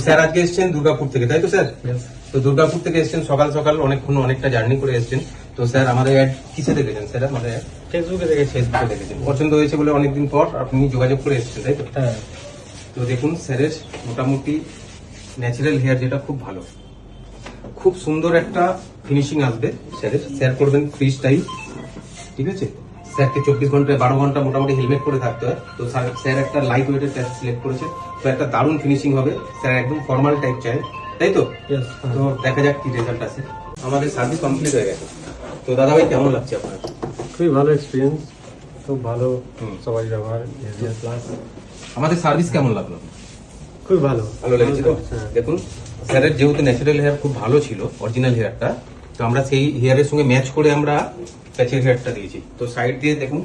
Sir আজকে এসেছেন দুর্গাপুর থেকে, তাই তো স্যার? তো দুর্গাপুর থেকে এসেছেন সকাল সকাল, অনেকটা জার্নি করে এসেছেন। তো স্যার আমাদের অ্যাড কিসে দেখেছেন স্যার? আমাদের ফেসবুকে দেখেছেন। পছন্দ হয়েছে বলে অনেকদিন পর আপনি যোগাযোগ করে এসেছেন, তাই তো? হ্যাঁ। তো দেখুন স্যারের মোটামুটি ন্যাচারাল হেয়ার, যেটা খুব ভালো, খুব সুন্দর একটা ফিনিশিং আসবে স্যারের। স্যার করবেন ফ্রি স্টাইল, ঠিক আছে? স্যারকে 24 ঘন্টায় 12 ঘন্টা মোটামুটি হেলমেট পরে থাকতে হয়। তো স্যার একটা লাইট ওয়েটের প্যাচ সিলেক্ট করেছে, তো একটা দারুণ ফিনিশিং হবে। স্যার একদম ফর্মাল টাইপ চায়, তাই তো? তো দেখা যাক কি রেজাল্ট আসে। আমাদের সার্ভিস কমপ্লিট হয়ে গেছে। তো দাদা ভাই কেমন লাগছে আপনার? খুবই ভালো এক্সপিরিয়েন্স, খুব ভালো সবাই ব্যবহার প্লাস। আমাদের সার্ভিস কেমন লাগলো? খুবই ভালো ভালো লেগেছে তো? হ্যাঁ। দেখুন স্যারের যেহেতু ন্যাচারাল হেয়ার খুব ভালো ছিল, অরিজিনাল হেয়ারটা, তো আমরা সেই হেয়ারের সঙ্গে ম্যাচ করে আমরা প্যাচের হেয়ারটা দিয়েছি। তো সাইড দিয়ে দেখুন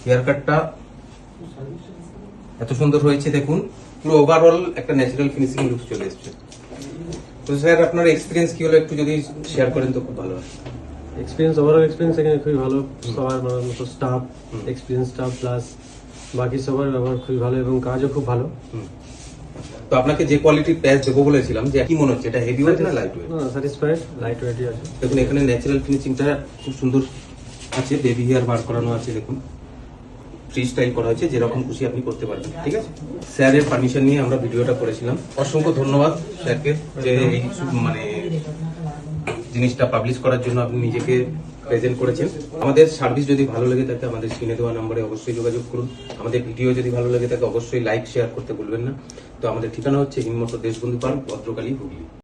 হেয়ার কাটটা এত সুন্দর হয়েছে, দেখুন পুরো ওভারঅল একটা ন্যাচারাল ফিনিশিং লুক চলে এসেছে। তো স্যার আপনার এক্সপিরিয়েন্স কি হলো একটু যদি শেয়ার করেন তো খুব ভালো হয়। এক্সপিরিয়েন্স, ওভারঅল এক্সপিরিয়েন্স এখানে খুবই ভালো। সবার মতো স্টাফ, এক্সপিরিয়েন্স স্টাফ প্লাস বাকি সবার ব্যবহার খুবই ভালো এবং কাজও খুব ভালো। তো আপনাকে যে কোয়ালিটির প্যাচ দেবো বলেছিলাম, যে কি মনে হচ্ছে, এটা হেভি ওয়েট না লাইট ওয়েট? না, স্যাটিসফাইড, লাইট ওয়েটই আছে। দেখুন এখানে ন্যাচারাল ফিনিশিংটা খুব সুন্দর আছে, বেবি হেয়ার বার করানো আছে, দেখুন ফ্রি স্টাইল করা হয়েছে, যেরকম খুশি আপনি করতে পারবেন, ঠিক আছে? স্যারের পারমিশন নিয়ে আমরা ভিডিওটা করেছিলাম। অসংখ্য ধন্যবাদ স্যারকে, যে এই মানে জিনিসটা পাবলিশ করার জন্য আপনি নিজেকে প্রেজেন্ট করেছেন। আমাদের সার্ভিস যদি ভালো লেগে থাকে আমাদের স্ক্রিনে দেওয়া নম্বরে অবশ্যই যোগাযোগ করুন। আমাদের ভিডিও যদি ভালো লেগে থাকে অবশ্যই লাইক শেয়ার করতে ভুলবেন না। তো আমাদের ঠিকানা হচ্ছে হিন্দমোটর দেশবন্ধু পার্ক, ভদ্রকালী, হুগলি।